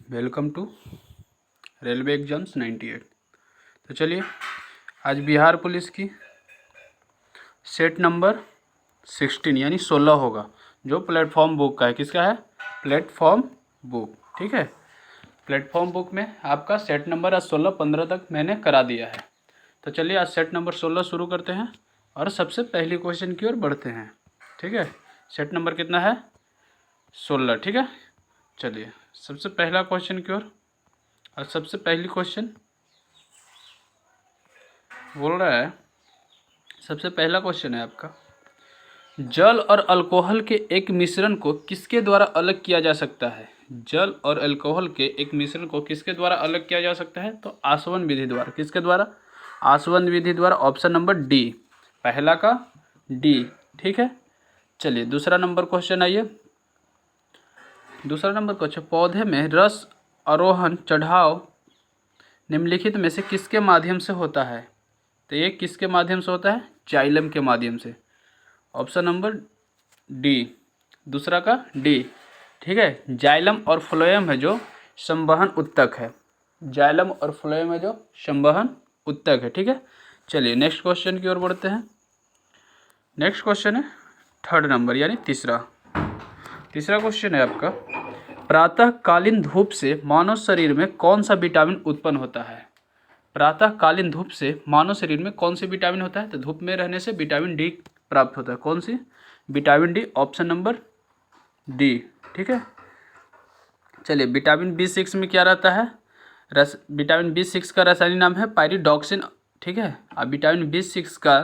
Welcome to railway exams 98। तो चलिए आज बिहार पुलिस की सेट नंबर 16 यानी 16 होगा, जो प्लेटफॉर्म बुक का है। किसका है? Platform book. ठीक है, प्लेटफॉर्म बुक में आपका सेट नंबर आज 16 15 तक मैंने करा दिया है। तो चलिए आज सेट नंबर 16 शुरू करते हैं और सबसे पहली क्वेश्चन की ओर बढ़ते हैं। ठीक है, सेट नंबर कितना है? 16। ठीक है, चलिए सबसे पहला क्वेश्चन की ओर। और सबसे पहली क्वेश्चन बोल रहा है, सबसे पहला क्वेश्चन है आपका, जल और अल्कोहल के एक मिश्रण को किसके द्वारा अलग किया जा सकता है? जल और अल्कोहल के एक मिश्रण को किसके द्वारा अलग किया जा सकता है? तो आसवन विधि द्वारा। किसके द्वारा? आसवन विधि द्वारा। ऑप्शन नंबर डी, पहला का डी। ठीक है, चलिए दूसरा नंबर क्वेश्चन आइए। दूसरा नंबर क्वेश्चन, पौधे में रस आरोहण चढ़ाव निम्नलिखित में से किसके माध्यम से होता है? तो ये किसके माध्यम से होता है? जाइलम के माध्यम से। ऑप्शन नंबर डी, दूसरा का डी। ठीक है, जाइलम और फ्लोएम है जो संवहन उत्तक है। जाइलम और फ्लोएम है जो संवहन उत्तक है। ठीक है, चलिए नेक्स्ट क्वेश्चन की ओर बढ़ते हैं। नेक्स्ट क्वेश्चन है थर्ड नंबर यानी तीसरा। तीसरा क्वेश्चन है आपका, प्रातःकालीन धूप से मानव शरीर में कौन सा विटामिन उत्पन्न होता है? प्रातःकालीन धूप से मानव शरीर में कौन सी विटामिन होता है? तो धूप में रहने से विटामिन डी प्राप्त होता है। कौन सी? Vitamin D. Option number D. ठीक है, चलिए विटामिन B6 में क्या रहता है? विटामिन B6 का रासायनिक नाम है पायरिडॉक्सिन। ठीक है, अब विटामिन B6 का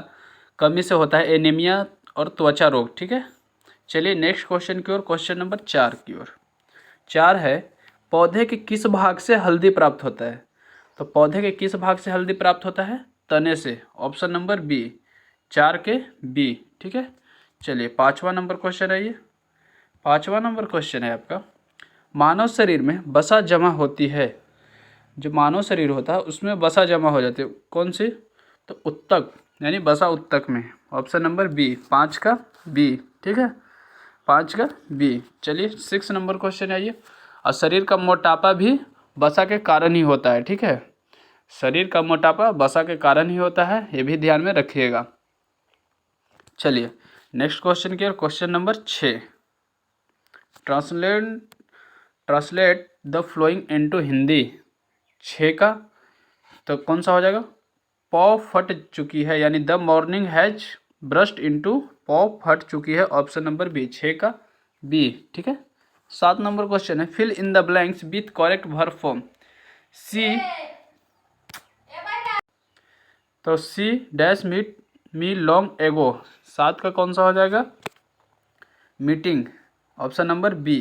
कमी से होता है एनीमिया और त्वचा रोग। ठीक है, चलिए नेक्स्ट क्वेश्चन की ओर, क्वेश्चन नंबर 4 की ओर। 4 है, पौधे के किस भाग से हल्दी प्राप्त होता है? तो पौधे के किस भाग से हल्दी प्राप्त होता है? तने से। ऑप्शन नंबर बी, 4 के बी। ठीक है, चलिए पाँचवा नंबर क्वेश्चन है ये। पाँचवा नंबर क्वेश्चन है आपका, मानव शरीर में वसा जमा होती है। जो मानव शरीर होता है उसमें वसा जमा हो जाती है। कौन सी? तो उत्तक यानी वसा उत्तक में। ऑप्शन नंबर बी, 5 का बी। ठीक है, 5 का बी। चलिए 6 नंबर क्वेश्चन है ये, और शरीर का मोटापा भी वसा के कारण ही होता है। ठीक है, शरीर का मोटापा वसा के कारण ही होता है, ये भी ध्यान में रखिएगा। चलिए नेक्स्ट क्वेश्चन की ओर, question number 6। Translate the following into Hindi. 6 का तो कौन सा हो जाएगा? पौ फट चुकी है, यानी the morning has burst into, पौ फट चुकी है। ऑप्शन नंबर बी, 6 का बी। ठीक है, 7 नंबर क्वेश्चन है, fill in the blanks with correct verb form. C, तो C dash meet me long ago. 7 का कौन सा हो जाएगा? मीटिंग। Option number B.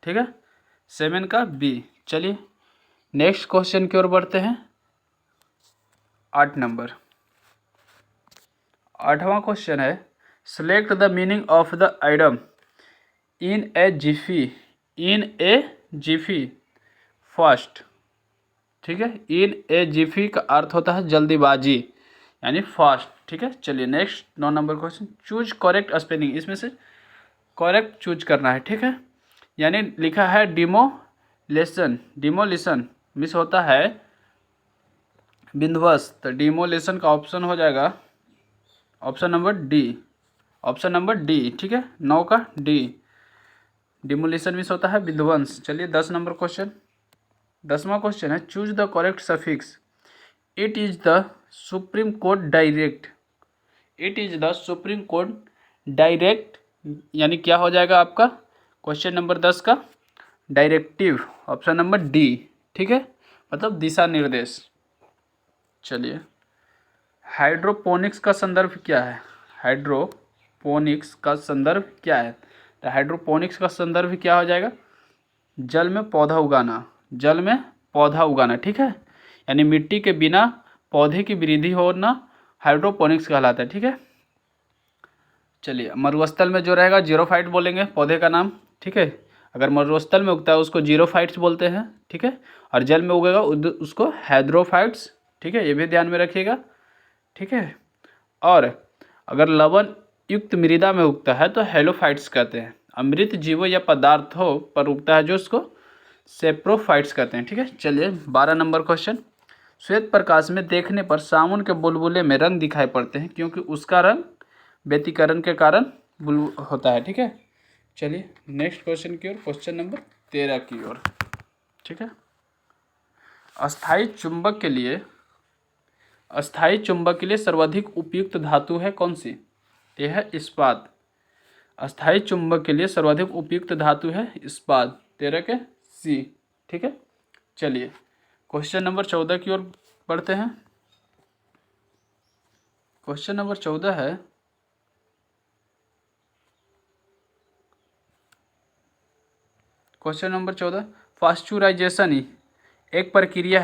ठीक है, 7 का बी। चलिए नेक्स्ट क्वेश्चन की ओर बढ़ते हैं। 8 नंबर, 8वां क्वेश्चन है, select the meaning of the item in A Zifi. In A Zifi fast. ठीक है, इन ए जिफी का अर्थ होता है जल्दीबाजी यानी फास्ट। ठीक है, चलिए next 9 number question, choose correct spelling. इसमें से करेक्ट चूज करना है। ठीक है, यानी लिखा है डिमोलेशन। डिमोलिशन मिस होता है बिंदवस, तो डिमोलेशन का ऑप्शन हो जाएगा option number D. Option number D. ठीक है, 9 का डी। डिमोलिशन मिस होता है विध्वंस। चलिए 10 नंबर क्वेश्चन। 10वां क्वेश्चन है, choose the correct suffix. It is the supreme court direct. It is the supreme court direct यानी क्या हो जाएगा आपका? क्वेश्चन नंबर 10 का डायरेक्टिव। Option number D. ठीक है, मतलब दिशा निर्देश। चलिए हाइड्रोपोनिक्स का संदर्भ क्या है? हाइड्रोपोनिक्स का संदर्भ क्या है? तो हाइड्रोपोनिक्स का संदर्भ क्या हो जाएगा? जल में पौधा उगाना। जल में पौधा उगाना। ठीक है, यानी मिट्टी के बिना पौधे की वृद्धि होना हाइड्रोपोनिक्स कहलाता है। ठीक है, चलिए मरुस्थल में जो रहेगा जीरोफाइट बोलेंगे पौधे का नाम। ठीक है, अगर मरुस्थल में उगता है उसको जीरोफाइट्स बोलते हैं। ठीक है, और जल में उगेगा उसको हाइड्रोफाइट्स। ठीक है, ये भी ध्यान में रखिएगा। ठीक है, और अगर लवण युक्त मृदा में उगता है तो हेलोफाइट्स कहते हैं। अमृत जीवों या पदार्थों पर उगता है जो उसको सेप्रोफाइट्स कहते हैं। ठीक है, चलिए 12 नंबर क्वेश्चन। श्वेत प्रकाश में देखने पर सामुन के बुलबुले में रंग दिखाई पड़ते हैं क्योंकि उसका रंग व्यतिकरण के कारण बुल होता है। ठीक है, चलिए नेक्स्ट क्वेश्चन की ओर, क्वेश्चन नंबर 13 की ओर। ठीक है, अस्थायी चुंबक के लिए सर्वाधिक उपयुक्त धातु है कौन सी? यह है इस्पात। अस्थायी चुंबक के लिए सर्वाधिक उपयुक्त धातु है इस्पात। 13 के सी। ठीक है, चलिए क्वेश्चन नंबर 14 की ओर बढ़ते हैं। क्वेश्चन नंबर 14 है, क्वेश्चन नंबर 14, पास्चुराइजेशन एक प्रक्रिया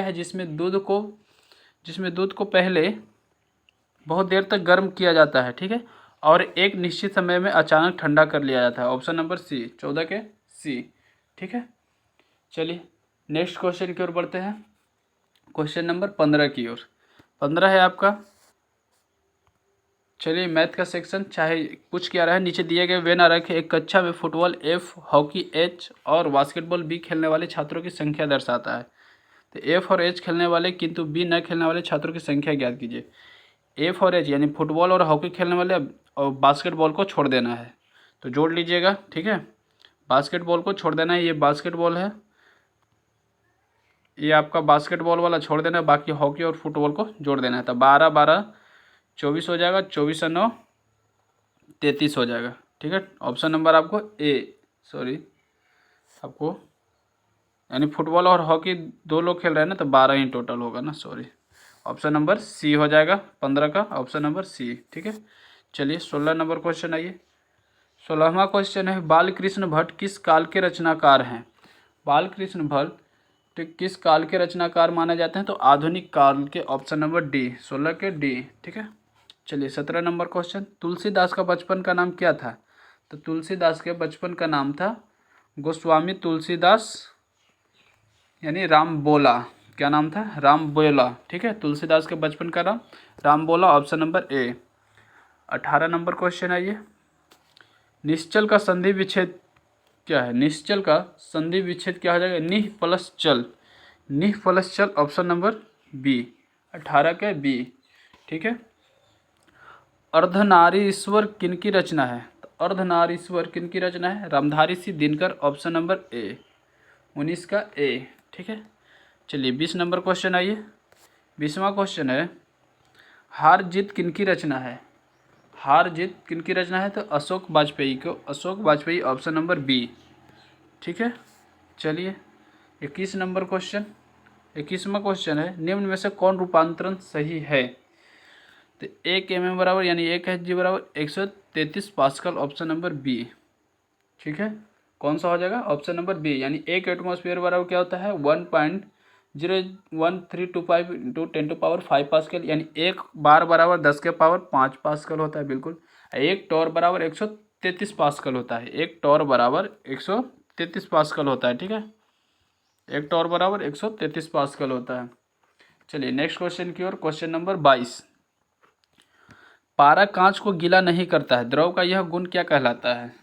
है जिसमें दूध को पहले बहुत देर तक गर्म किया जाता है। ठीक है, और एक निश्चित समय में अचानक ठंडा कर लिया जाता है। ऑप्शन नंबर सी, 14 के सी। ठीक है, चलिए नेक्स्ट क्वेश्चन की ओर बढ़ते हैं। क्वेश्चन नंबर 15 की ओर। 15 है आपका, चलिए मैथ का सेक्शन चाहे कुछ क्या रहा है, नीचे दिए गए वे ना रखे। एक कक्षा में फुटबॉल F, हॉकी H और बास्केटबॉल B खेलने वाले छात्रों की संख्या दर्शाता है। तो F और H खेलने वाले किंतु B न खेलने वाले छात्रों की संख्या ज्ञात कीजिए। F और H यानी फुटबॉल और हॉकी खेलने वाले और बास्केटबॉल को छोड़ देना है, तो जोड़ लीजिएगा। ठीक है, बास्केटबॉल को छोड़ देना है, ये बास्केटबॉल है, ये आपका बास्केटबॉल वाला छोड़ देना है, बाकी हॉकी और फुटबॉल को जोड़ देना है। तो 12 12 24 हो जाएगा, 24 और 9 33 हो जाएगा। ठीक है, ऑप्शन नंबर आपको आपको यानी फुटबॉल और हॉकी 2 लोग खेल रहे हैं ना, तो 12 ही टोटल होगा ना, ऑप्शन नंबर सी हो जाएगा 15 का, ऑप्शन नंबर सी। ठीक है, चलिए 16 नंबर क्वेश्चन आइए। 16वां क्वेश्चन है, बालकृष्ण भट्ट किस काल के रचनाकार हैं? बालकृष्ण भट्ट किस काल के रचनाकार माने जाते हैं? तो आधुनिक काल के, ऑप्शन नंबर डी, 16 के डी। ठीक है, चलिए 17 नंबर क्वेश्चन, तुलसीदास का बचपन का नाम क्या था? तो तुलसीदास के बचपन का नाम था गोस्वामी तुलसीदास, यानी राम बोला। क्या नाम था? राम बोला। ठीक है, तुलसीदास के बचपन का नाम राम बोला, option number A. 18 number question आइए, निश्चल का संधि विच्छेद क्या है? निश्चल का संधि विच्छेद क्या हो जाएगा? निह प्लस चल, निह प्लस चल, ऑप्शन नंबर बी, 18 के बी। ठीक है, अर्धनारीश्वर किनकी रचना है? तो अर्धनारीश्वर किनकी रचना है? Ramdhari Singh Dinkar, option number A, 19 का ए। ठीक है, चलिए 20 नंबर क्वेश्चन आइए। 20वां क्वेश्चन है, हार जीत किनकी रचना है? हार जीत किनकी रचना है? तो अशोक वाजपेयी को, Ashok Vajpayee, option number B. ठीक है, चलिए 21 नंबर क्वेश्चन। 21वां क्वेश्चन है, निम्न में से कौन रूपांतरण सही है? तो 1 mm बराबर यानी 1 Hg बराबर 133 पास्कल, ऑप्शन नंबर बी। ठीक है, कौन सा हो जाएगा? ऑप्शन नंबर बी, यानी 1 एटमॉस्फेयर बराबर क्या होता है? 1.01325 इंटू 10⁵ पास्कल, यानी 1 बार बराबर 10⁵ पास्कल होता है, बिल्कुल। 1 टॉर बराबर 133 पास्कल होता है, 1 टॉर बराबर 133 पास्कल होता है। ठीक है, 1 टॉर बराबर 133 पास्कल होता है। चलिए नेक्स्ट क्वेश्चन की ओर, क्वेश्चन नंबर 22, पारा कांच को गीला नहीं करता है, द्रव का यह गुण क्या कहलाता है?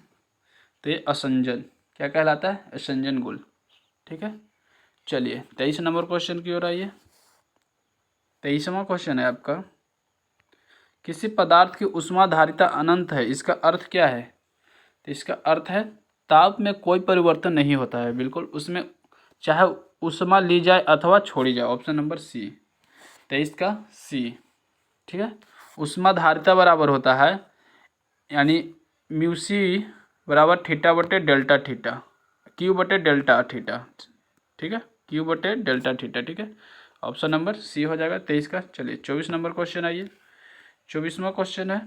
तो ये असंजन, क्या कहलाता है? असंजन गुण। ठीक है, चलिए 23 नंबर क्वेश्चन की ओर आइए। 23वां क्वेश्चन है आपका, किसी पदार्थ की ऊष्माधारिता अनंत है, इसका अर्थ क्या है? तो इसका अर्थ है ताप में कोई परिवर्तन नहीं होता है, बिल्कुल, उसमें चाहे ऊष्मा ली जाए अथवा छोड़ी जाए, ऑप्शन नंबर सी, 23 का सी। ठीक है, ऊष्माधारिता बराबर होता है यानी म्यूसी बराबर थीटा बटे डेल्टा थीटा, क्यू बटे डेल्टा थीटा। ठीक है, क्यू बटे डेल्टा थीटा। ठीक है, ऑप्शन नंबर सी हो जाएगा 23 का। चलिए 24 नंबर क्वेश्चन आइए। 24वां क्वेश्चन है,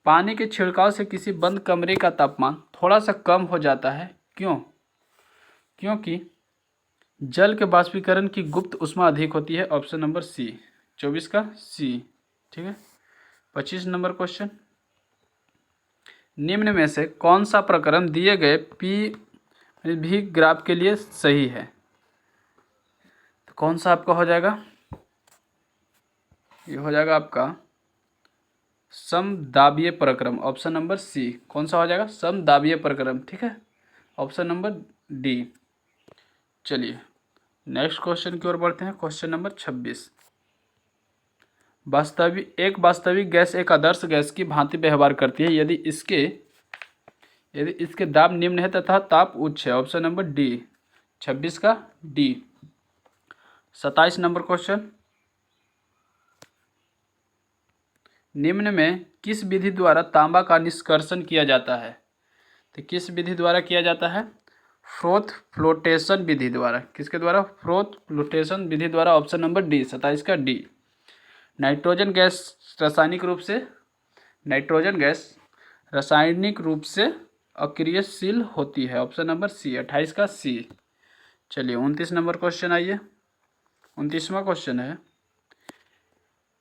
पानी के छिड़काव से किसी बंद कमरे का तापमान थोड़ा सा कम हो जाता है, क्यों? क्योंकि जल के बाष्पीकरण की गुप्त ऊष्मा अधिक होती है, ऑप्शन नंबर सी, 24 का सी। ठीक है, 25 नंबर क्वेश्चन, निम्न में से कौन सा प्रक्रम दिए गए पी भी ग्राफ के लिए सही है? तो कौन सा आपका हो जाएगा? ये हो जाएगा आपका समदाबीय प्रक्रम, ऑप्शन नंबर सी। कौन सा हो जाएगा? समदाबीय प्रक्रम। ठीक है, ऑप्शन नंबर डी। चलिए नेक्स्ट क्वेश्चन की ओर बढ़ते हैं। Question number 26। एक वास्तविक गैस एक आदर्श गैस की भांति व्यवहार करती है यदि इसके दाब निम्न है तथा ताप उच्च है। ऑप्शन नंबर डी, 26 का डी। 27 नंबर क्वेश्चन, निम्न में किस विधि द्वारा तांबा का निष्कर्षण किया जाता है? तो किस विधि द्वारा किया जाता है? फ्रोथ फ्लोटेशन विधि द्वारा। किसके द्वारा? फ्रोथ फ्लोटेशन विधि द्वारा। ऑप्शन नंबर डी, 27 का डी। नाइट्रोजन गैस रासायनिक रूप से अक्रियशील होती है। ऑप्शन नंबर सी, 28 का सी। चलिए 29 नंबर क्वेश्चन आइए। 29वां क्वेश्चन है,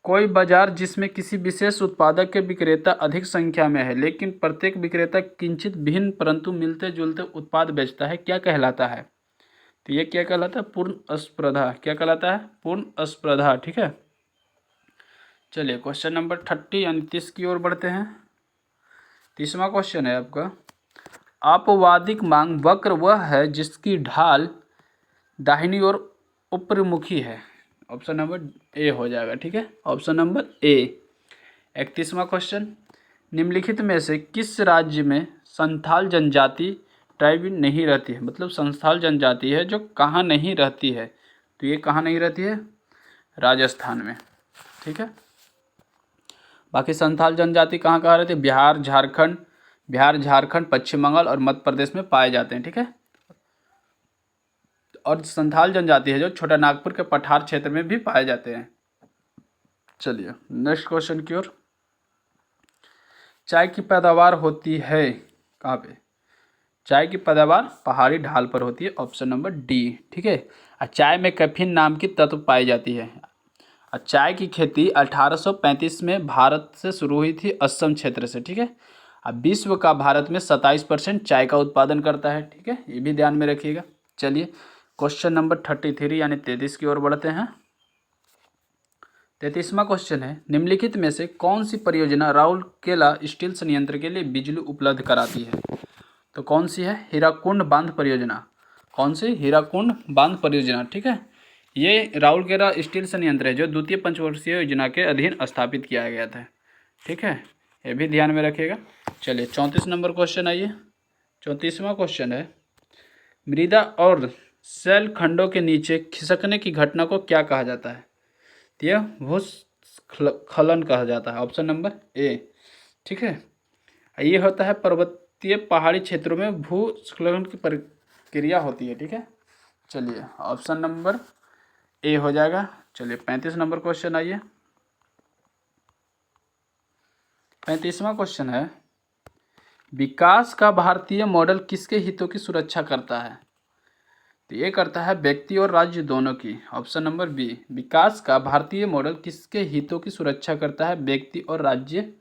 कोई बाजार जिसमें किसी विशेष उत्पादक के विक्रेता अधिक संख्या में है लेकिन प्रत्येक विक्रेता किंचित भिन्न परंतु मिलते जुलते उत्पाद बेचता है, क्या कहलाता है? तो ये क्या कहलाता है? पूर्ण स्पर्धा। क्या कहलाता है? पूर्ण स्पर्धा। ठीक है। चलिए क्वेश्चन नंबर 30 यानी 30 की ओर बढ़ते हैं। 30वां क्वेश्चन है आपका, आपवादिक मांग वक्र वह है जिसकी ढाल दाहिनी ओर ऊपरमुखी है। ऑप्शन नंबर ए हो जाएगा। ठीक है, ऑप्शन नंबर ए। 31वां क्वेश्चन, निम्नलिखित में से किस राज्य में संथाल जनजाति ट्राइब नहीं रहती है? मतलब संथाल जनजाति है जो कहाँ नहीं रहती है? तो ये कहाँ नहीं रहती है? राजस्थान में। ठीक है। बाकी संथाल जनजाति कहाँ कहाँ रहती है? बिहार, झारखंड, पश्चिम बंगाल और मध्य प्रदेश में पाए जाते हैं। ठीक है। और संथाल जनजाति है जो छोटा नागपुर के पठार क्षेत्र में भी पाए जाते हैं। चलिए नेक्स्ट क्वेश्चन की ओर। चाय की पैदावार होती है कहाँ पे? चाय की पैदावार पहाड़ी ढाल पर होती है। Option number D. ठीक है। और चाय में कैफीन नाम की तत्व पाई जाती है। और चाय की खेती 1835 में भारत से शुरू हुई थी, असम क्षेत्र से। ठीक है। अब विश्व का भारत में 27% चाय का उत्पादन करता है। ठीक है, ये भी ध्यान में रखिएगा। चलिए क्वेश्चन नंबर 33 यानी 33 की ओर बढ़ते हैं। 33वां क्वेश्चन है, निम्नलिखित में से कौन सी परियोजना राउरकेला स्टील संयंत्र के लिए बिजली उपलब्ध कराती है? तो कौन सी है? हीराकुंड बांध परियोजना। कौन सी? हीराकुंड बांध परियोजना। ठीक है। ये राउरकेला स्टील संयंत्र है जो द्वितीय पंचवर्षीय योजना के अधीन स्थापित किया गया था। ठीक है, ये भी ध्यान में रखिएगा। चलिए 34 नंबर क्वेश्चन आइए। 34वां क्वेश्चन है, मृदा और सेल खंडों के नीचे खिसकने की घटना को क्या कहा जाता है? तो यह भूस्खलन कहा जाता है। Option number A. ठीक है। ये होता है पर्वतीय पहाड़ी क्षेत्रों में भूस्खलन की प्रक्रिया होती है। ठीक है। चलिए ऑप्शन नंबर ए हो जाएगा। चलिए 35 नंबर क्वेश्चन आइए। 35वां क्वेश्चन है, विकास का भारतीय मॉडल किसके हितों की सुरक्षा करता है? तो ये करता है व्यक्ति और राज्य दोनों की। Option number B. विकास का भारतीय मॉडल किसके हितों की सुरक्षा करता है? व्यक्ति और राज्य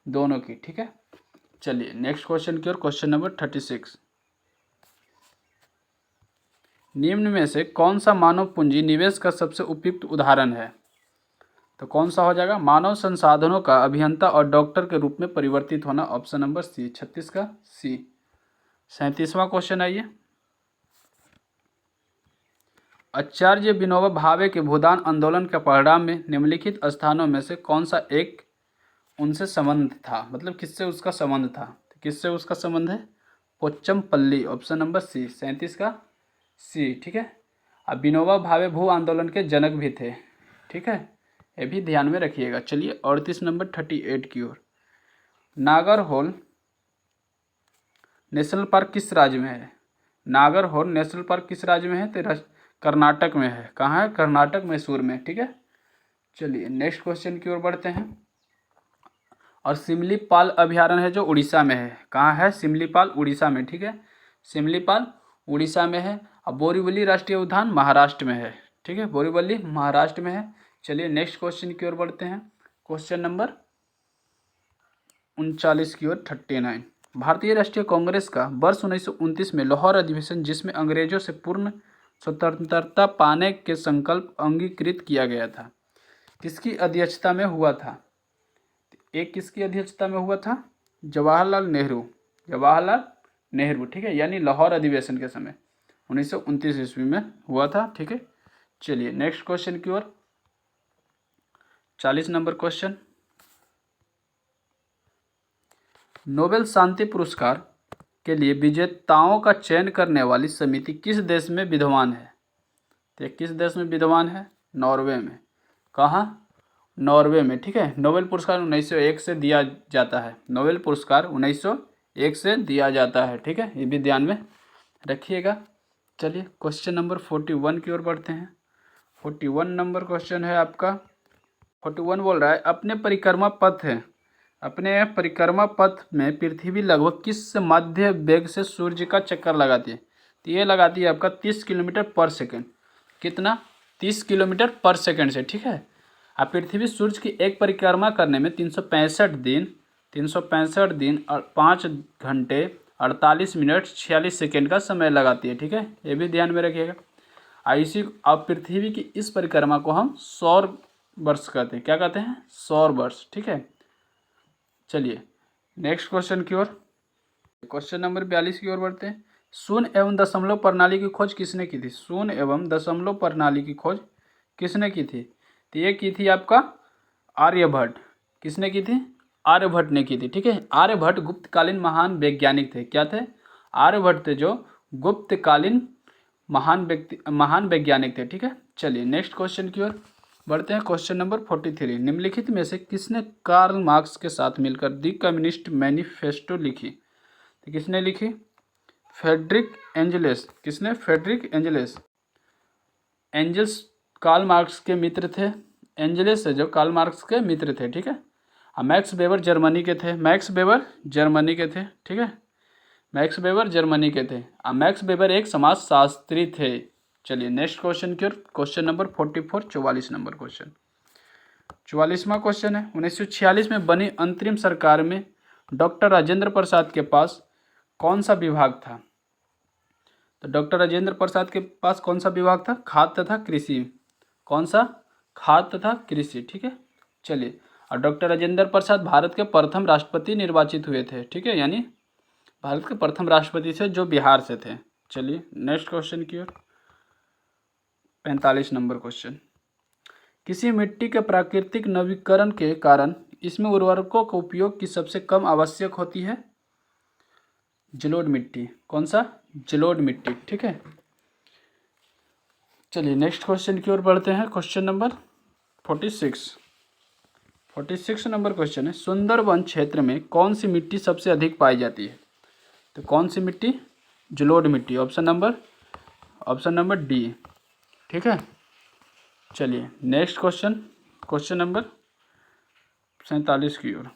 दोनों की। ठीक है। चलिए नेक्स्ट क्वेश्चन की ओर। क्वेश्चन नंबर 36, निम्न में से कौन सा मानव पूंजी निवेश का सबसे उपयुक्त उदाहरण है? तो कौन सा हो जाएगा? मानव संसाधनों का अभियंता और डॉक्टर के रूप में परिवर्तित होना। ऑप्शन नंबर सी, 36 का सी। 37वां क्वेश्चन आइए। आचार्य विनोबा भावे के भूदान आंदोलन के परिणाम में निम्नलिखित स्थानों में से कौन सा एक उनसे संबंध था? मतलब किससे उसका संबंध था? तो किससे उसका संबंध है? पोचमपल्ली। ऑप्शन नंबर सी, 37 का सी। ठीक है। अब विनोबा भावे भू आंदोलन के जनक भी थे। ठीक है, ये भी ध्यान में रखिएगा। चलिए 38 नंबर 38 की ओर। नागरहोल नेशनल पार्क किस राज्य में है? नागरहोल नेशनल पार्क किस राज्य में है? तो कर्नाटक में है। कहाँ है? कर्नाटक, मैसूर में। ठीक है। चलिए नेक्स्ट क्वेश्चन की ओर बढ़ते हैं। और सिमलीपाल अभयारण्य है जो उड़ीसा में है। कहाँ है? सिमलीपाल, उड़ीसा में। ठीक है, सिमलीपाल उड़ीसा में है। अब बोरीवली राष्ट्रीय उद्यान महाराष्ट्र में है। ठीक है, बोरीवली महाराष्ट्र में है। चलिए नेक्स्ट क्वेश्चन की ओर बढ़ते हैं। क्वेश्चन नंबर 39 की ओर। 39, भारतीय राष्ट्रीय कांग्रेस का वर्ष 1929 में लाहौर अधिवेशन, जिसमें अंग्रेजों से पूर्ण स्वतंत्रता पाने के संकल्प अंगीकृत किया गया था, किसकी अध्यक्षता में हुआ था? एक किसकी अध्यक्षता में हुआ था? जवाहरलाल नेहरू। जवाहरलाल नेहरू, ठीक है, यानी लाहौर अधिवेशन के समय 1929 ईस्वी में हुआ था, ठीक है। चलिए नेक्स्ट क्वेश्चन की ओर। 40 नंबर क्वेश्चन, नोबेल शांति पुरस्कार के लिए विजेताओं का चयन करने वाली समिति किस देश में विद्यमान है? तो ये किस देश में विद्यमान है? नॉर्वे में। कहाँ? नॉर्वे में, ठीक है। नोबेल पुरस्कार 1901 से दिया जाता है। नोबेल पुरस्कार 1901 से दिया जाता है, ठीक है, ये भी ध्यान में रखिएगा। चलिए क्वेश्चन नंबर 41 की ओर बढ़ते हैं। 41 नंबर क्वेश्चन है आपका। 41 बोल रहा है, अपने परिक्रमा पथ में पृथ्वी लगभग किस मध्य वेग से सूर्य का चक्कर लगाती है? तो ये लगाती है आपका 30 किलोमीटर पर सेकेंड। कितना? 30 किलोमीटर पर सेकेंड से, ठीक है। अब पृथ्वी सूर्य की एक परिक्रमा करने में 365 दिन और 5 घंटे 48 मिनट 46 सेकेंड का समय लगाती है, ठीक है, ये भी ध्यान में रखिएगा। ऐसी अब पृथ्वी की इस परिक्रमा को हम सौर वर्ष कहते हैं। क्या कहते हैं? सौर वर्ष, ठीक है। चलिए नेक्स्ट क्वेश्चन की ओर, क्वेश्चन नंबर 42 की ओर बढ़ते हैं। शून्य एवं दशमलव प्रणाली की खोज किसने की थी? शून्य एवं दशमलव प्रणाली की खोज किसने की थी? तो ये की थी आपका आर्यभट्ट। किसने की थी? आर्यभट्ट ने की थी, ठीक है। आर्यभट्ट गुप्तकालीन महान वैज्ञानिक थे। क्या थे? आर्यभट्ट थे जो गुप्तकालीन महान वैज्ञानिक थे, ठीक है। चलिए नेक्स्ट क्वेश्चन की ओर बढ़ते हैं। क्वेश्चन नंबर 43, निम्नलिखित में से किसने कार्ल मार्क्स के साथ मिलकर दी कम्युनिस्ट मैनिफेस्टो लिखी? तो किसने लिखी? Friedrich Engels. किसने? Friedrich Engels. Engels Karl Marx के मित्र थे। एंजल्स है जो कार्ल मार्क्स के मित्र थे, ठीक है। मैक्स वेबर जर्मनी के थे। मैक्स वेबर जर्मनी के थे, ठीक है। मैक्स वेबर जर्मनी के थे। मैक्स वेबर एक समाजशास्त्री थे। चलिए नेक्स्ट क्वेश्चन की ओर। Question number 44, 44 number question. 44वां क्वेश्चन है, 1946 में बनी अंतरिम सरकार में डॉक्टर राजेंद्र प्रसाद के पास कौन सा विभाग था? तो डॉक्टर राजेंद्र प्रसाद के पास कौन सा विभाग था? खाद्य तथा कृषि। कौन सा? खाद्य तथा कृषि, ठीक है। चलिए, और डॉक्टर राजेंद्र प्रसाद भारत के प्रथम राष्ट्रपति निर्वाचित हुए थे, ठीक है, यानी भारत के प्रथम राष्ट्रपति थे जो बिहार से थे। चलिए नेक्स्ट क्वेश्चन की ओर। 45 नंबर क्वेश्चन, किसी मिट्टी के प्राकृतिक नवीकरण के कारण इसमें उर्वरकों का उपयोग की सबसे कम आवश्यक होती है? जलोढ़ मिट्टी। कौन सा? जलोढ़ मिट्टी, ठीक है। चलिए नेक्स्ट क्वेश्चन की ओर बढ़ते हैं। क्वेश्चन नंबर 46 नंबर क्वेश्चन है, सुंदरवन क्षेत्र में कौन सी मिट्टी सबसे अधिक पाई जाती है? तो कौन सी मिट्टी? जलोढ़ मिट्टी। ऑप्शन नंबर डी, ठीक है। चलिए नेक्स्ट क्वेश्चन, क्वेश्चन नंबर 47 की ओर।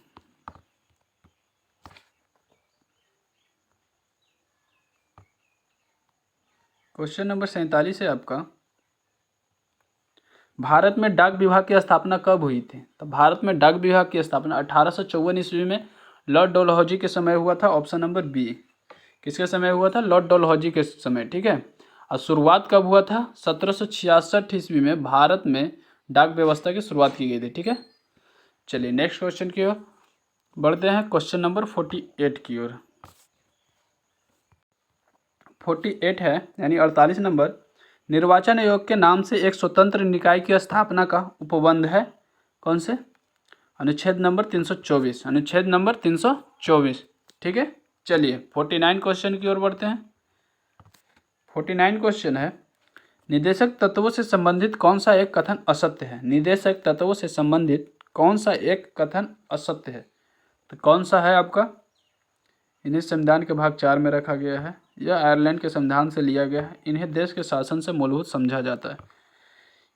क्वेश्चन नंबर 47 है आपका, भारत में डाक विभाग की स्थापना कब हुई थी? तो भारत में डाक विभाग की स्थापना 1854 ईस्वी में लॉर्ड डलहौजी के समय हुआ था। Option number B. किसके समय हुआ था? लॉर्ड डलहौजी के समय, ठीक है। और शुरुआत कब हुआ था? 1766 ईस्वी में भारत में डाक व्यवस्था की शुरुआत की गई थी, ठीक है। चलिए नेक्स्ट क्वेश्चन की ओर बढ़ते हैं। क्वेश्चन नंबर 48 की ओर। 48 है यानी 48 नंबर, निर्वाचन आयोग के नाम से एक स्वतंत्र निकाय की स्थापना का उपबंध है। कौन से? अनुच्छेद नंबर 324। अनुच्छेद नंबर 324, ठीक है। चलिए 49 क्वेश्चन की ओर बढ़ते हैं। 49 क्वेश्चन है, निदेशक तत्वों से संबंधित कौन सा एक कथन असत्य है? निदेशक तत्वों से संबंधित कौन सा एक कथन असत्य है? तो कौन सा है आपका? इन्हें संविधान के भाग 4 में रखा गया है। यह आयरलैंड के संविधान से लिया गया है। इन्हें देश के शासन से मूलभूत समझा जाता है।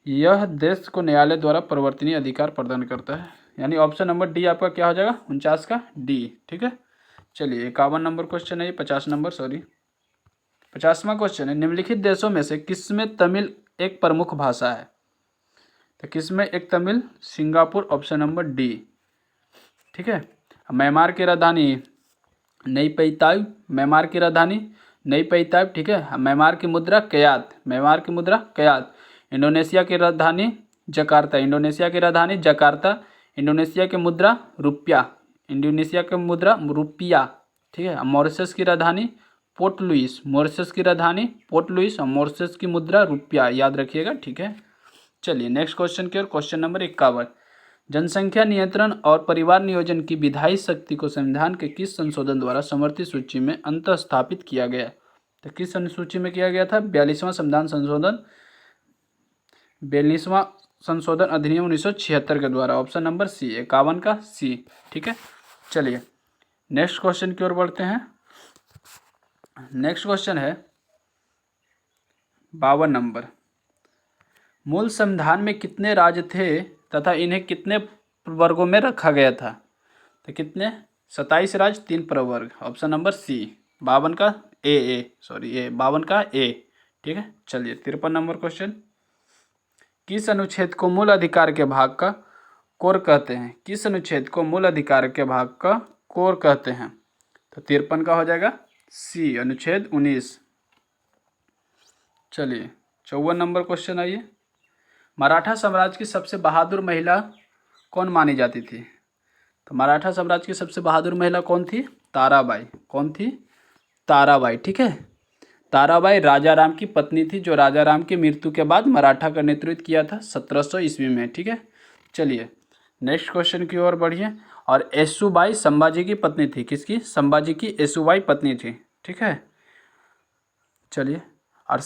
यह देश को न्यायालय द्वारा परिवर्तनीय अधिकार प्रदान करता है। यानी ऑप्शन नंबर डी आपका क्या हो जाएगा? 49 का डी, ठीक है। चलिए 51 नंबर क्वेश्चन है ये, 50वां क्वेश्चन है, निम्नलिखित देशों में से किसमें तमिल एक प्रमुख भाषा है? तो किसमें एक Tamil? Singapore. Option number D, ठीक है। म्यांमार की राजधानी नई पैताब। म्यांमार की राजधानी नई पैताब, ठीक है। म्यांमार की मुद्रा कयात। म्यांमार की मुद्रा कयात। इंडोनेशिया की राजधानी जकार्ता। इंडोनेशिया की राजधानी जकार्ता। इंडोनेशिया की मुद्रा रुपया। इंडोनेशिया की मुद्रा रुपया, ठीक है। मॉरिशस की राजधानी पोर्ट लुइस, मॉरिशस की राजधानी पोर्ट लुइस और मॉरिशस की मुद्रा रुपया, याद रखिएगा, ठीक है। चलिए नेक्स्ट क्वेश्चन की ओर, क्वेश्चन नंबर 51। जनसंख्या नियंत्रण और परिवार नियोजन की विधायी शक्ति को संविधान के किस संशोधन द्वारा समर्थित सूची में अंतः स्थापित किया गया? तो किस अनुसूची में किया गया था? 42वां संविधान संशोधन, 42वां संशोधन अधिनियम 1976 के द्वारा। ऑप्शन नंबर सी, 51 का सी, ठीक है। चलिए नेक्स्ट क्वेश्चन की ओर बढ़ते हैं। नेक्स्ट क्वेश्चन है 52 नंबर। मूल संविधान में कितने राज्य थे तथा इन्हें कितने प्रवर्गों में रखा गया था? तो कितने? 27 राज्य, 3 प्रवर्ग। ऑप्शन नंबर सी, 52 का ए, 52 का ए, ठीक है। चलिए 53 नंबर क्वेश्चन। किस अनुच्छेद को मूल अधिकार के भाग का कोर कहते हैं? किस अनुच्छेद को मूल अधिकार के भाग का कोर कहते हैं? तो 53 का हो जाएगा सी, अनुच्छेद 19। चलिए 54 नंबर क्वेश्चन आइए। मराठा साम्राज्य की सबसे बहादुर महिला कौन मानी जाती थी? तो मराठा साम्राज्य की सबसे बहादुर महिला कौन थी? ताराबाई। कौन थी? ताराबाई, ठीक है। ताराबाई राजा राम की पत्नी थी, जो राजा राम की मृत्यु के बाद मराठा का नेतृत्व किया था 1700 ईस्वी में, ठीक है। चलिए नेक्स्ट क्वेश्चन की ओर बढ़िए। और येसुबाई संभाजी की पत्नी थी। किसकी? संभाजी की येसुबाई पत्नी थी, ठीक है। चलिए, और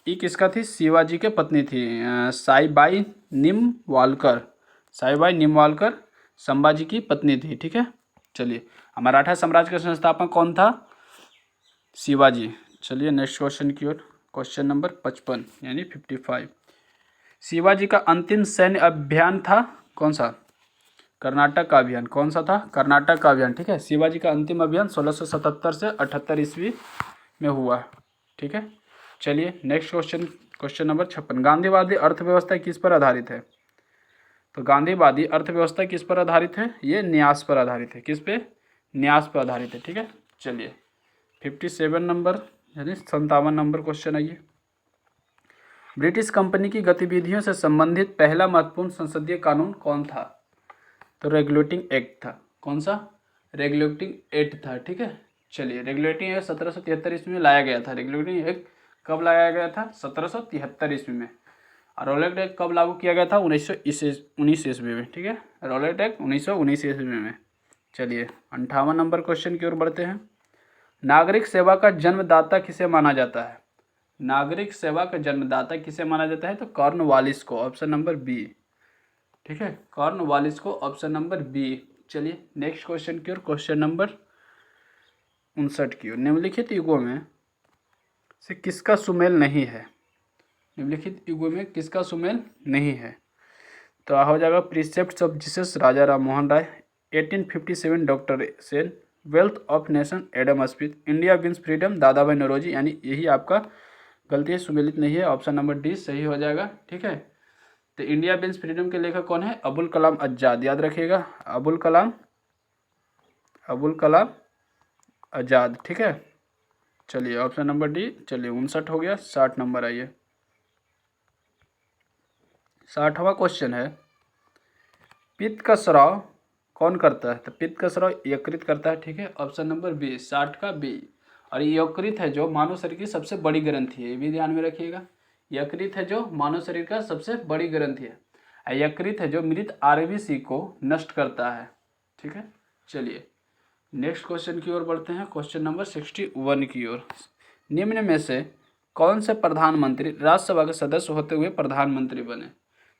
ये किसका थी? शिवाजी के पत्नी थी, साईबाई निमवालकर। साईबाई निमवालकर संभाजी की पत्नी थी, ठीक है। चलिए, मराठा साम्राज्य का संस्थापक कौन था? शिवाजी। चलिए नेक्स्ट क्वेश्चन की ओर, क्वेश्चन नंबर 55 यानी 55। शिवाजी का अंतिम सैन्य अभियान था कौन सा? कर्नाटक का अभियान। कौन सा था? कर्नाटक का अभियान, ठीक है। शिवाजी का अंतिम अभियान 1677 से 78 ईस्वी में हुआ, ठीक है। चलिए नेक्स्ट क्वेश्चन, क्वेश्चन नंबर 56। गांधीवादी अर्थव्यवस्था किस पर आधारित है? तो गांधीवादी अर्थव्यवस्था किस पर आधारित है? ये न्यास पर आधारित है। किस पे? न्यास पर आधारित है, ठीक है। चलिए 57 नंबर यानी 57 नंबर क्वेश्चन आइए। ब्रिटिश कंपनी की गतिविधियों से संबंधित पहला महत्वपूर्ण संसदीय कानून कौन था? तो रेगुलेटिंग एक्ट था। कौन सा? रेगुलेटिंग एक्ट था, ठीक है। चलिए रेगुलेटिंग एक्ट 1773 ईस्वी में लाया गया था। रेगुलेटिंग एक्ट कब लाया गया था? 1773 ईस्वी में। और रोलेट एक्ट कब लागू किया गया था? 1919 ईस्वी में, ठीक है। रोलेट एक्ट 1919 ईस्वी में। चलिए 58 नंबर क्वेश्चन की ओर बढ़ते हैं। नागरिक सेवा का जन्मदाता किसे माना जाता है? नागरिक सेवा का जन्मदाता किसे माना जाता है? तो कॉर्नवालिस को। ऑप्शन नंबर बी, ठीक है। कॉर्नवालिस को, ऑप्शन नंबर बी। चलिए नेक्स्ट क्वेश्चन की ओर, क्वेश्चन नंबर 59 की ओर। निम्नलिखित युगों में से किसका सुमेल नहीं है? निम्नलिखित युगों में किसका सुमेल नहीं है? तो हो जाएगा precepts of Jesus, Raja Ram Mohan Roy. 1857 doctor Sen. Wealth of nation, Adam Smith. India wins freedom, Dada Bhai Naoroji. यानी यही आपका गलती है, सुमेलित नहीं है। ऑप्शन नंबर डी सही हो जाएगा, ठीक है। तो इंडिया विंस फ्रीडम के लेखक कौन है? अबुल कलाम आजाद, याद रखिएगा, अबुल कलाम आजाद, ठीक है। चलिए ऑप्शन नंबर डी। चलिए 59 हो गया। 60 नंबर आइए। 60वां क्वेश्चन है, पित्त का स्राव कौन करता है? तो पित्त का स्राव यकृत करता है, ठीक है। ऑप्शन नंबर बी, 60 का बी। और यकृत है जो मानव शरीर की सबसे बड़ी ग्रंथि है, ये भी ध्यान में रखिएगा। यकृत है जो मानव शरीर का सबसे बड़ी ग्रंथि है। यकृत है जो मृत आरबीसी को नष्ट करता है, ठीक है। चलिए नेक्स्ट क्वेश्चन की ओर बढ़ते हैं, क्वेश्चन नंबर 61 की ओर। निम्न में से कौन से प्रधानमंत्री राज्यसभा के सदस्य होते हुए प्रधानमंत्री बने?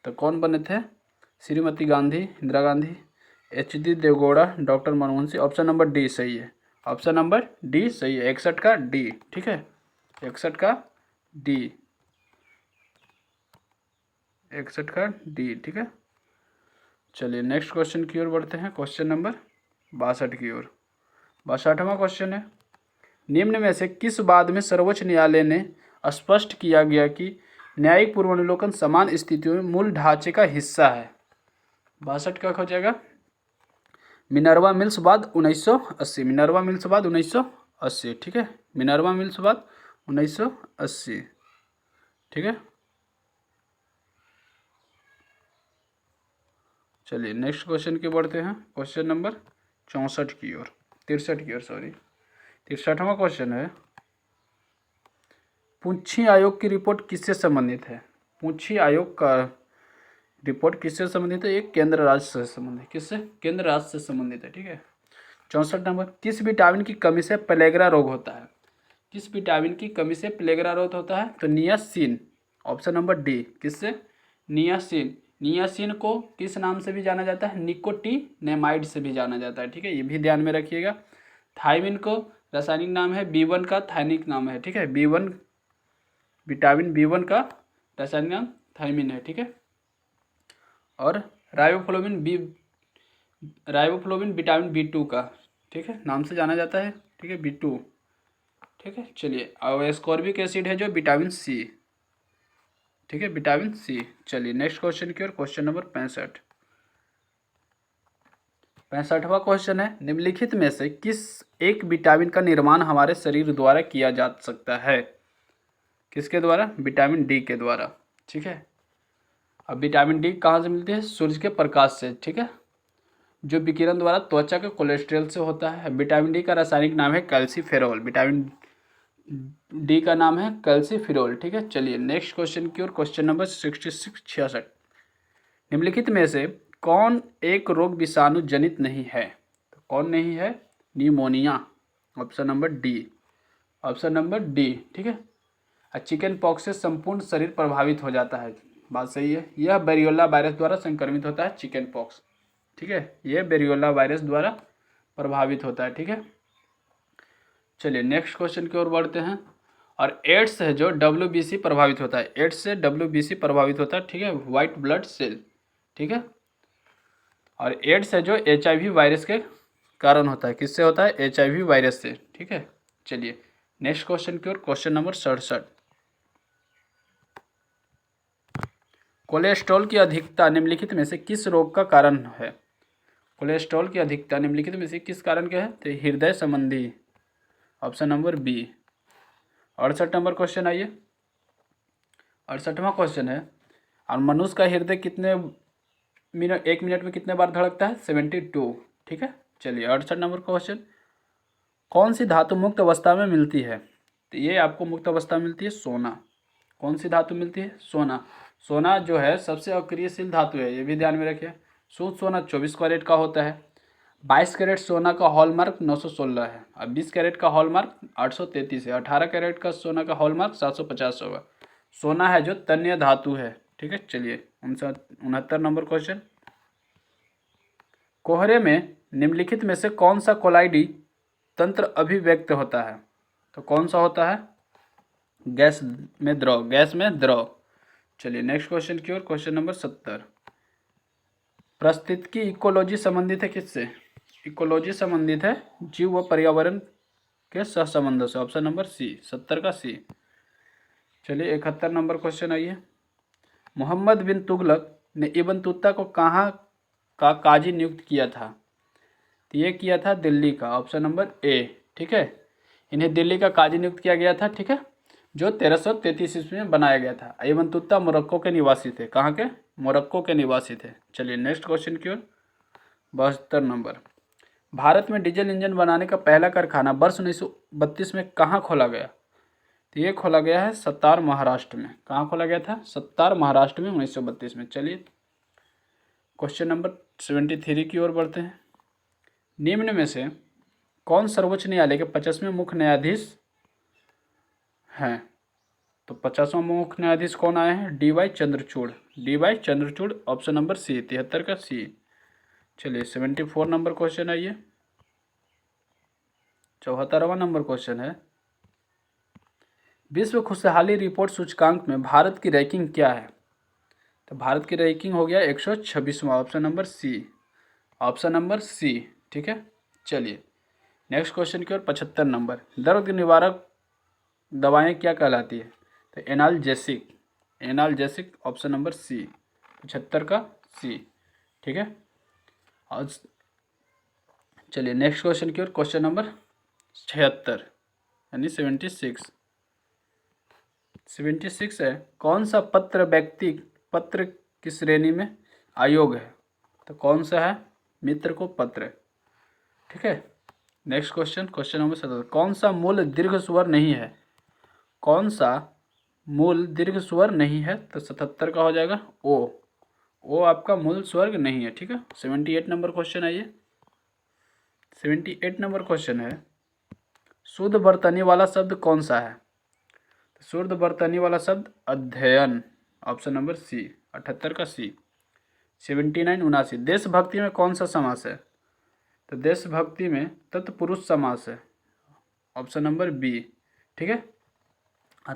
तो कौन बने थे? Shrimati Gandhi, Indira Gandhi, HD. Devegowda, doctor Manmohan Singh. Option number D सही है। ऑप्शन नंबर डी सही है, 61 का डी, ठीक है। 61 का डी, 61 का डी, ठीक है। चलिए नेक्स्ट क्वेश्चन की ओर बढ़ते हैं, क्वेश्चन नंबर 62 की ओर। 62वां क्वेश्चन है, निम्न में से किस बात में सर्वोच्च न्यायालय ने स्पष्ट किया गया कि न्यायिक पूर्वावलोकन समान स्थितियों में मूल ढांचे का हिस्सा है? 62 का हो जाएगा मिनर्वा मिल्स बाद 1980। मिनर्वा मिल्स बाद 1980, ठीक है। मिनर्वा मिल्स बाद 1980, ठीक है। चलिए नेक्स्ट क्वेश्चन की बढ़ते हैं, क्वेश्चन नंबर 63 की ओर, 63 की ओर, सॉरी। 63वां क्वेश्चन है, पूंछी आयोग की रिपोर्ट किससे संबंधित है? पूंछी आयोग का रिपोर्ट किससे संबंधित है? ये केंद्र राज्य से संबंधित, किससे? केंद्र राज्य से संबंधित है, ठीक है। 64 नंबर, किस विटामिन की कमी से पेलेग्रा रोग होता है? किस विटामिन की कमी से पेलेग्रा रोग होता है? तो नियासिन, ऑप्शन नंबर डी, किससे? नियासिन। नियासिन को किस नाम से भी जाना जाता है? निकोटिनेमाइड से भी जाना जाता है, ठीक है, ये भी ध्यान में रखिएगा। थायमिन को रासायनिक नाम है B1 का थायनिक नाम है, ठीक है, B1 विटामिन B1 का रासायनिक नाम थायमिन है, ठीक है। और राइबोफ्लोविन विटामिन B2 का, ठीक है, नाम से जाना जाता है, ठीक है, B2, ठीक है। चलिए, और एस्कॉर्बिक एसिड है जो विटामिन C, ठीक है, विटामिन C। चलिए नेक्स्ट क्वेश्चन की ओर, क्वेश्चन नंबर 65। 65वां क्वेश्चन है, निम्नलिखित में से किस एक विटामिन का निर्माण हमारे शरीर द्वारा किया जा सकता है? किसके द्वारा? विटामिन डी के द्वारा, ठीक है। अब विटामिन डी कहाँ से मिलती है? सूर्य के प्रकाश से, ठीक है, जो विकिरण द्वारा त्वचा के कोलेस्ट्रॉल से होता है। विटामिन डी का रासायनिक नाम है कैल्सीफेरॉल, विटामिन डी का नाम है कैल्सीफेरॉल, ठीक है। चलिए नेक्स्ट क्वेश्चन की ओर, क्वेश्चन नंबर 66। निम्नलिखित में से कौन एक रोग विषाणु जनित नहीं है? तो कौन नहीं है? Pneumonia, option number D, option number D, ठीक है। चिकन पॉक्स से संपूर्ण शरीर प्रभावित हो जाता है, बात सही है। यह बेरियोला वायरस द्वारा संक्रमित होता है, चिकन पॉक्स, ठीक है, यह बेरियोला वायरस द्वारा प्रभावित होता है, ठीक है। चलिए नेक्स्ट क्वेश्चन की ओर बढ़ते हैं। और एड्स है जो WBC प्रभावित होता है, एड्स से WBC प्रभावित होता है, ठीक है, व्हाइट ब्लड सेल, ठीक है। और एड्स है जो HIV वायरस के कारण होता है, किससे होता है? HIV वायरस से, ठीक है। चलिए नेक्स्ट क्वेश्चन की ओर, क्वेश्चन नंबर 67। कोलेस्ट्रॉल की अधिकता निम्नलिखित में से किस रोग का कारण है? कोलेस्ट्रॉल की अधिकता निम्नलिखित में से किस कारण के है? तो हृदय संबंधी, option number B. 68 number question आइए। 68वां क्वेश्चन है, और मनुष्य का हृदय कितने मिनट, 1 मिनट में कितने बार धड़कता है? 72, ठीक है। चलिए 68 नंबर क्वेश्चन, कौन सी धातु मुक्त अवस्था में मिलती है? तो ये आपको मुक्त अवस्था में मिलती है सोना। कौन सी धातु मिलती है? सोना। सोना जो है सबसे अक्रियशील धातु है, ये भी ध्यान में रखिए। शुद्ध सोना 24 कैरेट का होता है। 22 कैरेट सोना का हॉलमार्क 916 है, और 20 कैरेट का हॉलमार्क 833 है। 18 कैरेट का सोना का हॉलमार्क 750 होगा। सोना है जो तन्य धातु है, ठीक है। चलिए 69 नंबर क्वेश्चन, कोहरे में निम्नलिखित में से कौन सा कोलाइडी तंत्र अभिव्यक्त होता है? तो कौन सा होता है? गैस में द्रव, गैस में द्रव। चलिए नेक्स्ट क्वेश्चन की ओर, क्वेश्चन नंबर 70। पारिस्थितिकी इकोलॉजी संबंधित है किससे? इकोलॉजी संबंधित है जीव व पर्यावरण के सहसंबंधों से, ऑप्शन नंबर सी, 70 का सी। चलिए 71 नंबर क्वेश्चन आइए। मोहम्मद बिन तुगलक ने इब्न तुता को कहाँ का काजी नियुक्त किया था? तो ये किया था दिल्ली का, ऑप्शन नंबर ए, ठीक है। इन्हें दिल्ली का काजी नियुक्त किया गया था, ठीक है, जो 1333 ईस्वी में बनाया गया था। इब्न तुता मोरक्को के निवासी थे। कहाँ के? मोरक्को के निवासी थे। चलिए नेक्स्ट क्वेश्चन की ओर, 72 नंबर, भारत में डीजल इंजन बनाने का पहला कारखाना वर्ष 1932 में कहाँ खोला गया? तो ये खोला गया है सत्तार, महाराष्ट्र में। कहाँ खोला गया था? सत्तार, महाराष्ट्र में, 1932 में। चलिए क्वेश्चन नंबर 73 की ओर बढ़ते हैं। निम्न में से कौन सर्वोच्च न्यायालय के 50वें मुख्य न्यायाधीश हैं? तो 50वां मुख्य न्यायाधीश कौन आए हैं? DY Chandrachud, DY Chandrachud, option number C, 73 का सी। चलिए 74 नंबर क्वेश्चन आइए। 74वां नंबर क्वेश्चन है, विश्व खुशहाली रिपोर्ट सूचकांक में भारत की रैंकिंग क्या है? तो भारत की रैंकिंग हो गया 126वां, option number C, option number C, ठीक है। चलिए नेक्स्ट क्वेश्चन की ओर, 75 नंबर, दर्द निवारक दवाएं क्या कहलाती है? तो analgesic, analgesic, option number C, 75 का सी, ठीक है। और चलिए नेक्स्ट क्वेश्चन की ओर, क्वेश्चन नंबर 76 यानी 76 है, कौन सा पत्र व्यक्ति पत्र की श्रेणी में अयोग्य है? तो कौन सा है? मित्र को पत्र, ठीक है। नेक्स्ट क्वेश्चन, क्वेश्चन नंबर 77, कौन सा मूल दीर्घ स्वर नहीं है? कौन सा मूल दीर्घ स्वर नहीं है, तो 77 का हो जाएगा ओ आपका मूल स्वर्ग नहीं है। ठीक है, 78 नंबर क्वेश्चन आइए। 78 नंबर क्वेश्चन है, शुद्ध वर्तनी वाला शब्द कौन सा है? तो शुद्ध वर्तनी वाला शब्द अध्ययन, ऑप्शन नंबर सी, 78 का सी। 79 79, देशभक्ति में कौन सा समास है? तो देशभक्ति में तत्पुरुष समास है, ऑप्शन नंबर बी। ठीक है,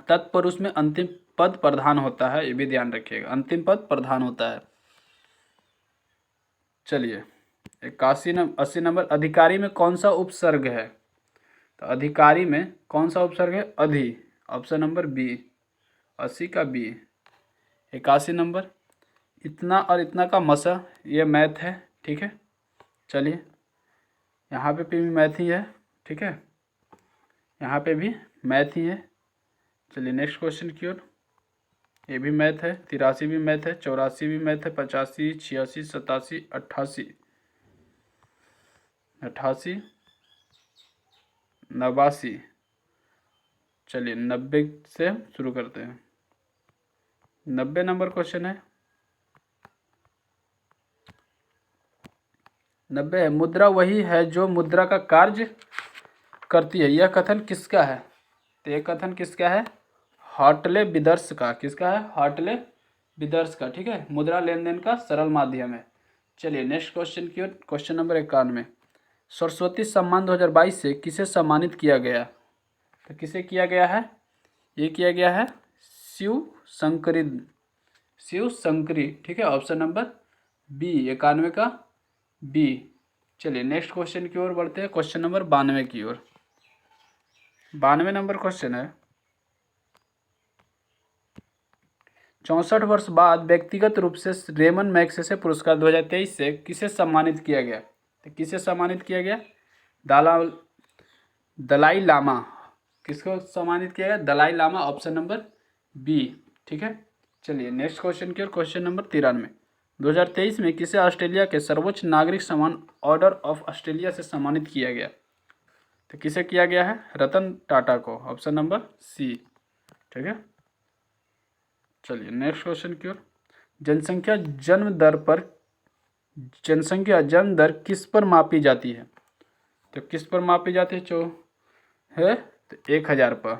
तत्पुरुष में अंतिम पद प्रधान होता है, ये भी ध्यान रखिएगा, अंतिम पद प्रधान होता है। चलिए 80 नंबर, अधिकारी में कौन सा उपसर्ग है? तो अधिकारी में कौन सा उपसर्ग है? अधि, ऑप्शन नंबर बी, 80 का बी। 81 नंबर, इतना और इतना का मसा, ये मैथ है। ठीक है, चलिए यहाँ पे भी मैथ ही है। ठीक है, यहाँ पे भी मैथ ही है। चलिए नेक्स्ट क्वेश्चन की ओर। ये भी मैथ है, 83 भी मैथ है, 84 भी मैथ है, 85, 86, 87, 88, 89। चलिए 90 से शुरू करते हैं। 90 नंबर क्वेश्चन है, 90 है, मुद्रा वही है जो मुद्रा का कार्य करती है, यह कथन किसका है? तो यह कथन किसका है? हार्टले विदर्स का। किसका है? हार्टले विदर्स का। ठीक है, मुद्रा लेन देन का सरल माध्यम है। चलिए नेक्स्ट क्वेश्चन की ओर। क्वेश्चन नंबर 91, सरस्वती सम्मान 2022 से किसे सम्मानित किया गया? तो किसे किया गया है? ये किया गया है शिव शंकरी, शिव शंकरी। ठीक है, ऑप्शन नंबर बी, 91 का बी। चलिए नेक्स्ट क्वेश्चन की ओर बढ़ते हैं, क्वेश्चन नंबर 92 की ओर। 92 नंबर क्वेश्चन है, 64 वर्ष बाद व्यक्तिगत रूप से रेमन मैग्सेसे पुरस्कार 2023 से किसे सम्मानित किया गया? तो किसे सम्मानित किया गया? दलाई लामा। किसको सम्मानित किया गया? Dalai Lama, option number B. ठीक है, चलिए नेक्स्ट क्वेश्चन की ओर। क्वेश्चन नंबर 93, 2023 में किसे ऑस्ट्रेलिया के सर्वोच्च नागरिक सम्मान ऑर्डर ऑफ ऑस्ट्रेलिया से सम्मानित किया गया? तो किसे किया गया है? रतन टाटा को, ऑप्शन नंबर सी। ठीक है, चलिए नेक्स्ट क्वेश्चन की ओर। जनसंख्या जन्म दर किस पर मापी जाती है? तो किस पर मापी जाती है? है तो 1000 पर।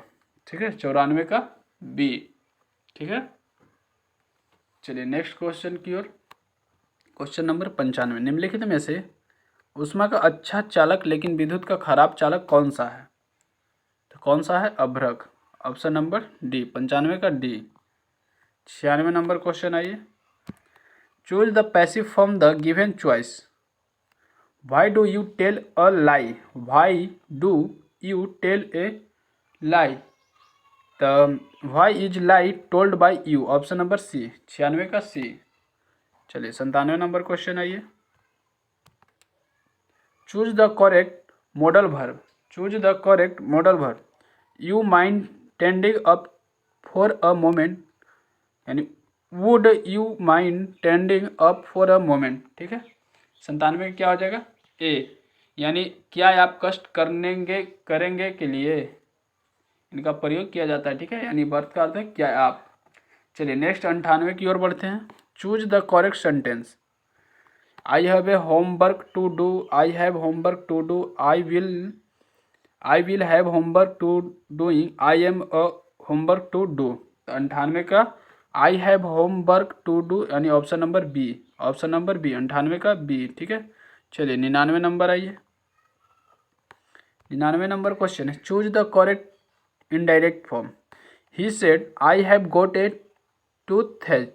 ठीक है, 94 का बी। ठीक है, चलिए नेक्स्ट क्वेश्चन की ओर। क्वेश्चन नंबर 95, निम्नलिखित में से ऊष्मा का अच्छा चालक लेकिन विद्युत का खराब चालक कौन सा है? तो कौन सा है? अभ्रक, ऑप्शन नंबर डी, 95 का डी। 96 नंबर क्वेश्चन आइए, choose the passive from the given choice. Why do you tell a lie? Why do you tell a lie? तो why is lie told by you, option number C, 96 का C. चलिए 97 number question आइए, choose the correct modal verb. Choose the correct modal verb. You mind tending up for a moment, यानी would you mind tending up for a moment. ठीक है, 97 क्या हो जाएगा? ए, यानी क्या आप कष्ट करेंगे के लिए इनका प्रयोग किया जाता है। ठीक है, यानी वर्ब का अर्थ है क्या आप। चलिए नेक्स्ट 98 की ओर बढ़ते हैं, choose the correct sentence. I have a homework to do, I have homework to do, I will have homework to doing, I am a homework to do. तो 98 का I have homework to do, यानी option number B, option number B, 98 का B. ठीक है, चलिए 99 number आइए। 99 number question है, choose the correct indirect form. He said I have got a toothache.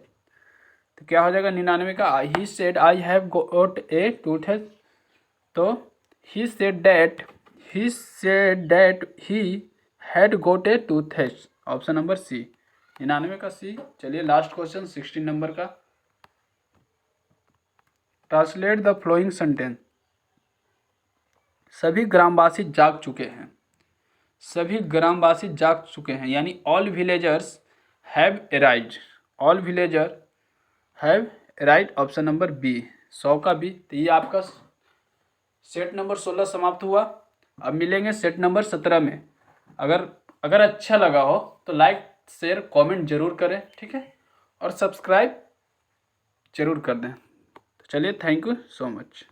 तो क्या हो जाएगा 99 का? He said I have got a toothache. तो he said that he had got a toothache, option number C, 99 का C. चलिए last question 16 number का, translate the following sentence. सभी ग्रामवासी जाग चुके हैं। सभी ग्रामवासी जाग चुके हैं, यानी all villagers have arrived, all villager have arrived, option number B, 100 का बी। तो ये आपका सेट नंबर 16 समाप्त हुआ। अब मिलेंगे सेट नंबर 17 में। अगर अच्छा लगा हो तो लाइक शेयर कमेंट जरूर करें, ठीक है, और सब्सक्राइब जरूर कर दें। तो चलिए, थैंक यू सो मच।